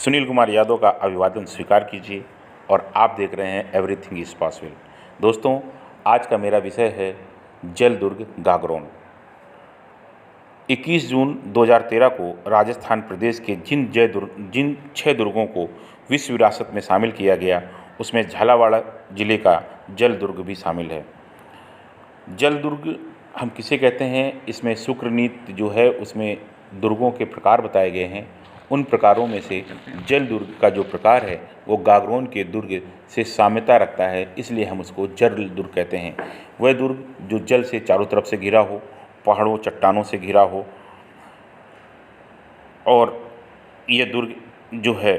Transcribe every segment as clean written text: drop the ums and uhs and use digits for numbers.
सुनील कुमार यादव का अभिवादन स्वीकार कीजिए और आप देख रहे हैं एवरीथिंग इज़ पॉसिबल। दोस्तों, आज का मेरा विषय है जल दुर्ग गागरोन। 21 जून 2013 को राजस्थान प्रदेश के जिन 6 दुर्गों को विश्व विरासत में शामिल किया गया, उसमें झालावाड़ जिले का जल दुर्ग भी शामिल है। जल दुर्ग हम किसे कहते हैं, इसमें शुक्रनीति जो है उसमें दुर्गों के प्रकार बताए गए हैं। उन प्रकारों में से जल दुर्ग का जो प्रकार है वो गागरोन के दुर्ग से साम्यता रखता है, इसलिए हम उसको जल दुर्ग कहते हैं। वह दुर्ग जो जल से चारों तरफ से घिरा हो, पहाड़ों चट्टानों से घिरा हो, और ये दुर्ग जो है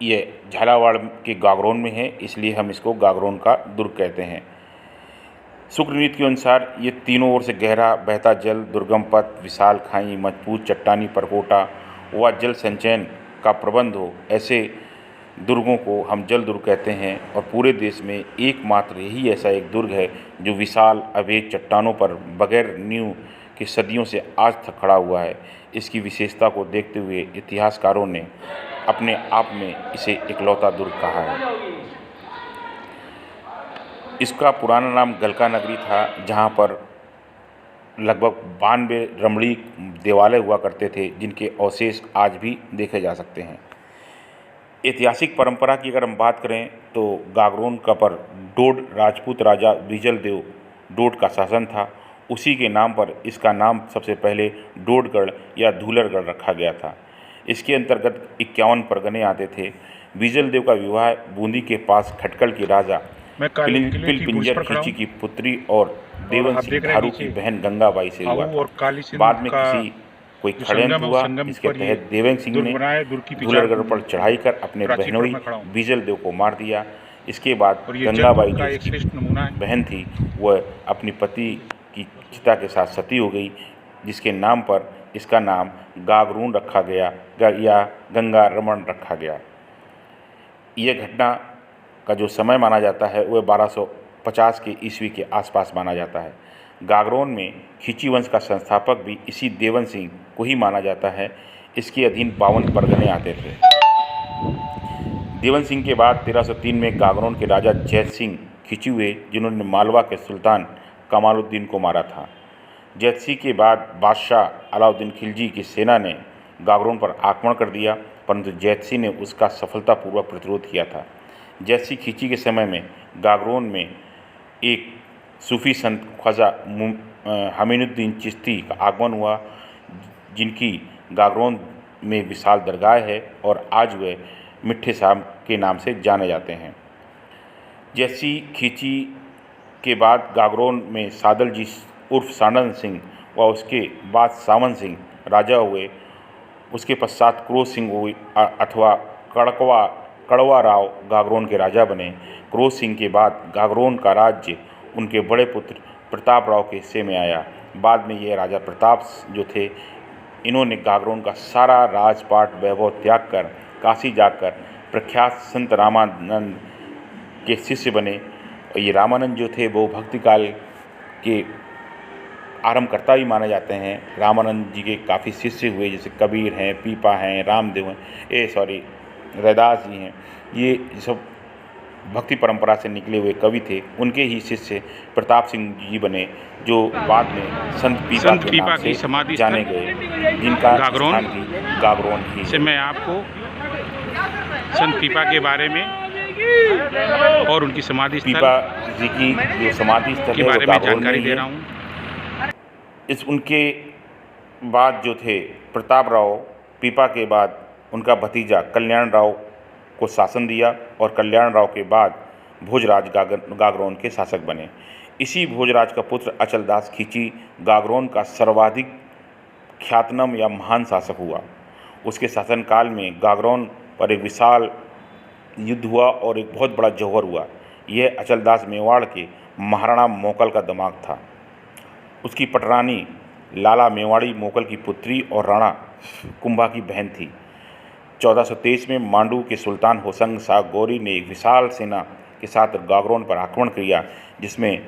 ये झालावाड़ के गागरोन में है, इसलिए हम इसको गागरोन का दुर्ग कहते हैं। शुक्रनीति के अनुसार ये तीनों ओर से गहरा बहता जल, दुर्गम पथ, विशाल खाई, मजबूत चट्टानी परकोटा व जल संचयन का प्रबंध हो, ऐसे दुर्गों को हम जल दुर्ग कहते हैं। और पूरे देश में एकमात्र यही ऐसा एक दुर्ग है जो विशाल अभेद चट्टानों पर बगैर नींव के सदियों से आज तक खड़ा हुआ है। इसकी विशेषता को देखते हुए इतिहासकारों ने अपने आप में इसे इकलौता दुर्ग कहा है। इसका पुराना नाम गलका नगरी था, जहाँ पर लगभग 92 रमणीक देवालय हुआ करते थे, जिनके अवशेष आज भी देखे जा सकते हैं। ऐतिहासिक परंपरा की अगर हम बात करें तो गागरोन का पर डोड राजपूत राजा बिजल देव डोड का शासन था। उसी के नाम पर इसका नाम सबसे पहले डोडगढ़ या धूलरगढ़ रखा गया था। इसके अंतर्गत 51 परगने आते थे। बिजल देव का विवाह बूंदी के पास खटकल की राजा पिलपिंजर खींची की पुत्री और देवन सिंह धारू की बहन गंगाबाई से हुआ था। बाद में कोई षड्यंत्र हुआ, इसके तहत देवन सिंह ने धूलरगढ़ पर चढ़ाई कर अपने बहनोई बिजल देव को मार दिया। इसके बाद गंगाबाई जो इसकी बहन थी वह अपनी पति की चिता के साथ सती हो गई, जिसके नाम पर इसका नाम गागरून रखा गया या गंगा रमण रखा गया। यह घटना का जो समय माना जाता है वह 1250 के ईस्वी के आसपास माना जाता है। गागरोन में खींची वंश का संस्थापक भी इसी देवन सिंह को ही माना जाता है। इसके अधीन 52 परगने आते थे। देवन सिंह के बाद 1303 में गागरोन के राजा जैत सिंह खींची हुए, जिन्होंने मालवा के सुल्तान कमालुद्दीन को मारा था। जैत सिंह के बाद बादशाह अलाउद्दीन खिलजी की सेना ने गागरोन पर आक्रमण कर दिया, परंतु जैत सिंह ने उसका सफलतापूर्वक प्रतिरोध किया था। जैत सिंह खींची के समय में गागरोन में एक सूफी संत ख्वाजा हमीनुद्दीन चिश्ती का आगमन हुआ, जिनकी गागरोन में विशाल दरगाह है और आज वे मिट्ठे साहब के नाम से जाने जाते हैं। जैत सिंह खींची के बाद गागरोन में सादल जी उर्फ सानंद सिंह व उसके बाद सावन सिंह राजा हुए। उसके पश्चात क्रोध सिंह हुई अथवा कड़वा राव गागरोन के राजा बने। क्रोध सिंह के बाद गागरोन का राज्य उनके बड़े पुत्र प्रताप राव के हिस्से में आया। बाद में ये राजा प्रताप जो थे, इन्होंने गागरोन का सारा राजपाट वैभव त्याग कर काशी जाकर प्रख्यात संत रामानंद के शिष्य बने। और ये रामानंद जो थे वो भक्ति काल के आरंभकर्ता भी माने जाते हैं। रामानंद जी के काफ़ी शिष्य हुए, जैसे कबीर हैं, पीपा हैं, रामदेव हैं, रैदास जी हैं। ये सब भक्ति परंपरा से निकले हुए कवि थे। उनके ही शिष्य प्रताप सिंह जी बने, जो बाद में संत पीपा की समाधि जाने गए, जिनका स्थान भी गागरोन ही है। मैं आपको संत पीपा के बारे में और उनकी समाधि पीपा जी की जो समाधि स्थल के बारे में जानकारी दे रहा हूँ। उनके बाद जो थे प्रताप राव, पीपा के बाद उनका भतीजा कल्याण राव को शासन दिया और कल्याण राव के बाद भोजराज गागरोन के शासक बने। इसी भोजराज का पुत्र अचलदास खींची गागरोन का सर्वाधिक ख्यातनाम या महान शासक हुआ। उसके शासनकाल में गागरोन पर एक विशाल युद्ध हुआ और एक बहुत बड़ा जौहर हुआ। यह अचलदास मेवाड़ के महाराणा मोकल का दामाद था। उसकी पटरानी लाला मेवाड़ी मोकल की पुत्री और राणा कुंभा की बहन थी। 1423 में मांडू के सुल्तान होसंग शाह गौरी ने एक विशाल सेना के साथ गागरोन पर आक्रमण किया, जिसमें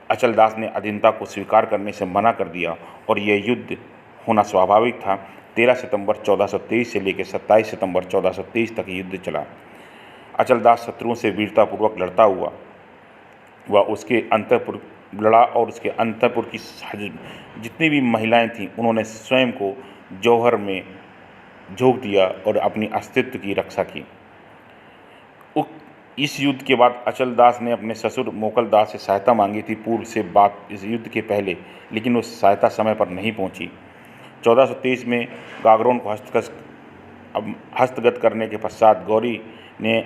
अचलदास ने अधीनता को स्वीकार करने से मना कर दिया और यह युद्ध होना स्वाभाविक था। 13 सितंबर 1423 से लेकर 27 सितंबर 1423 तक युद्ध चला। अचलदास शत्रुओं से वीरतापूर्वक लड़ता हुआ वह उसके अंतःपुर लड़ा और उसके अंतःपुर की जितनी भी महिलाएं थीं उन्होंने स्वयं को जौहर में झोंक दिया और अपनी अस्तित्व की रक्षा की। इस युद्ध के बाद अचलदास ने अपने ससुर मोकलदास से सहायता मांगी थी पूर्व से बात इस युद्ध के पहले, लेकिन वो सहायता समय पर नहीं पहुंची। 1423 में गागरोन को हस्तगत करने के पश्चात गौरी ने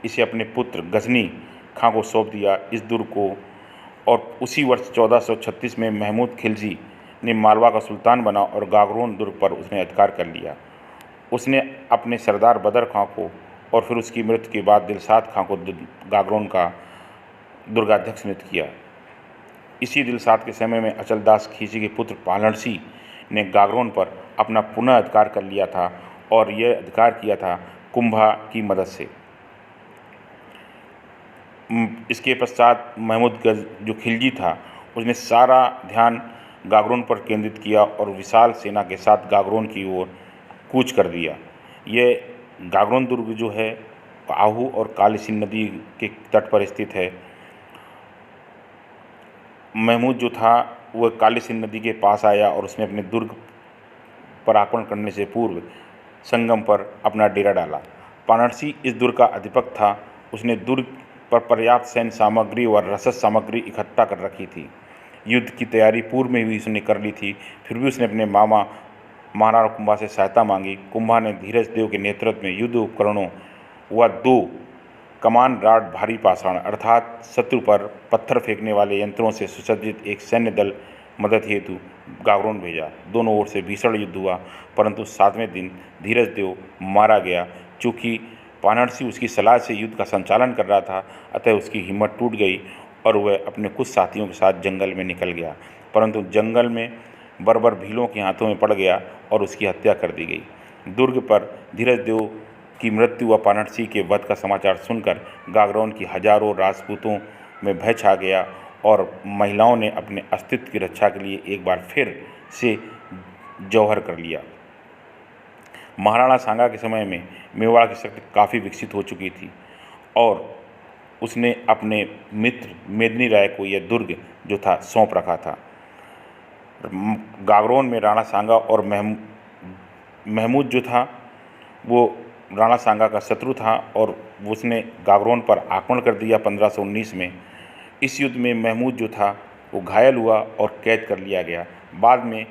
इसे अपने पुत्र गजनी खां को सौंप दिया इस दुर्ग को, और उसी वर्ष 1436 में महमूद खिलजी ने मालवा का सुल्तान बना और गागरोन दुर्ग पर उसने अधिकार कर लिया। उसने अपने सरदार बदर खां को और फिर उसकी मृत्यु के बाद दिलशाद खां को गागरोन का दुर्गाध्यक्ष नियुक्त किया। इसी दिलशाद के समय में अचलदास खिलजी के पुत्र पालनसी ने गागरोन पर अपना पुनः अधिकार कर लिया था और यह अधिकार किया था कुंभा की मदद से। इसके पश्चात महमूद गज जो खिलजी था उसने सारा ध्यान गागरोन पर केंद्रित किया और विशाल सेना के साथ गागरोन की ओर कूच कर दिया। ये गागरोन दुर्ग जो है आहू और काली सिंध नदी के तट पर स्थित है। महमूद जो था वह काली सिंध नदी के पास आया और उसने अपने दुर्ग पर आक्रमण करने से पूर्व संगम पर अपना डेरा डाला। पानरसी इस दुर्ग का अधिपति था। उसने दुर्ग पर पर्याप्त सैन्य सामग्री और रसद सामग्री इकट्ठा कर रखी थी। युद्ध की तैयारी पूर्व में भी उसने कर ली थी, फिर भी उसने अपने मामा महाराणा कुंभा से सहायता मांगी। कुंभा ने धीरज देव के नेतृत्व में युद्ध उपकरणों व 2 कमान राड भारी पाषाण अर्थात शत्रु पर पत्थर फेंकने वाले यंत्रों से सुसज्जित एक सैन्य दल मदद हेतु गागरोन भेजा। दोनों ओर से भीषण युद्ध हुआ, परंतु 7वें दिन धीरज देव मारा गया। चूँकि पानरसी उसकी सलाह से युद्ध का संचालन कर रहा था, अतः उसकी हिम्मत टूट गई और वह अपने कुछ साथियों के साथ जंगल में निकल गया, परंतु जंगल में बर्बर भीलों के हाथों में पड़ गया और उसकी हत्या कर दी गई। दुर्ग पर धीरज देव की मृत्यु व पानरसी के वध का समाचार सुनकर गागरोन की हजारों राजपूतों में भय छा गया और महिलाओं ने अपने अस्तित्व की रक्षा के लिए एक बार फिर से जौहर कर लिया। महाराणा सांगा के समय में मेवाड़ की शक्ति काफ़ी विकसित हो चुकी थी और उसने अपने मित्र मेदिनी राय को यह दुर्ग जो था सौंप रखा था। गागरोन में राणा सांगा और महमूद जो था वो राणा सांगा का शत्रु था और उसने गागरोन पर आक्रमण कर दिया 1519 में। इस युद्ध में महमूद जो था वो घायल हुआ और कैद कर लिया गया। बाद में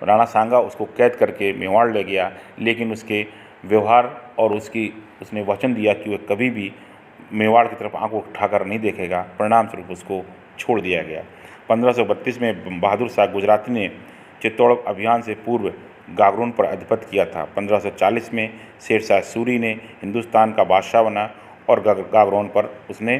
राणा सांगा उसको कैद करके मेवाड़ ले गया, लेकिन उसके व्यवहार और उसने वचन दिया कि वह कभी भी मेवाड़ की तरफ आंख उठाकर नहीं देखेगा। परिणाम स्वरूप उसको छोड़ दिया गया। 1532 में बहादुर शाह गुजराती ने चित्तौड़ अभियान से पूर्व गागरोन पर अधिपत्य किया था। 1540 में शेरशाह सूरी ने हिंदुस्तान का बादशाह बना और गागरोन पर उसने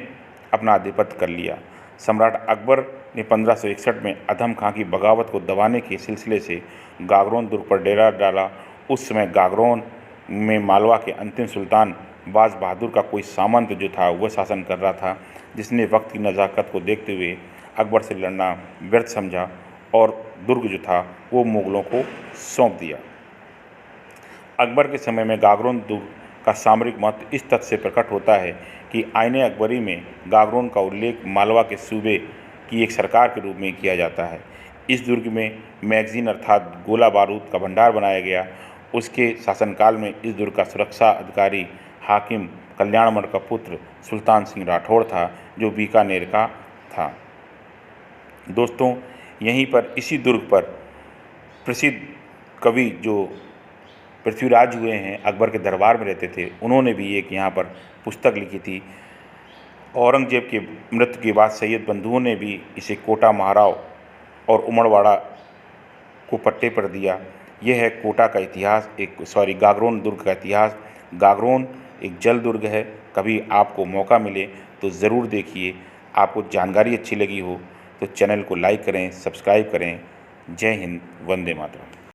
अपना आधिपत्य कर लिया। सम्राट अकबर ने 1561 में अधम खां की बगावत को दबाने के सिलसिले से गागरोन दुर्ग पर डेरा डाला। उस समय गागरोन में मालवा के अंतिम सुल्तान बाज बहादुर का कोई सामंत जो था वह शासन कर रहा था, जिसने वक्त की नज़ाकत को देखते हुए अकबर से लड़ना व्यर्थ समझा और दुर्ग जो था वो मुग़लों को सौंप दिया। अकबर के समय में गागरोन दुर्ग का सामरिक महत्व इस तथ्य से प्रकट होता है कि आईने अकबरी में गागरोन का उल्लेख मालवा के सूबे की एक सरकार के रूप में किया जाता है। इस दुर्ग में मैगजीन अर्थात गोला बारूद का भंडार बनाया गया। उसके शासनकाल में इस दुर्ग का सुरक्षा अधिकारी हाकिम कल्याणमल का पुत्र सुल्तान सिंह राठौड़ था, जो बीकानेर का था। दोस्तों, यहीं पर इसी दुर्ग पर प्रसिद्ध कवि जो पृथ्वीराज हुए हैं, अकबर के दरबार में रहते थे, उन्होंने भी एक यहाँ पर पुस्तक लिखी थी। औरंगजेब के मृत्यु के बाद सैयद बंधुओं ने भी इसे कोटा महाराव और उमड़वाड़ा को पट्टे पर दिया। यह है कोटा का इतिहास, गागरोन दुर्ग का इतिहास। गागरोन एक जल दुर्ग है। कभी आपको मौका मिले तो ज़रूर देखिए। आपको जानकारी अच्छी लगी हो तो चैनल को लाइक करें, सब्सक्राइब करें। जय हिंद, वंदे मातरम।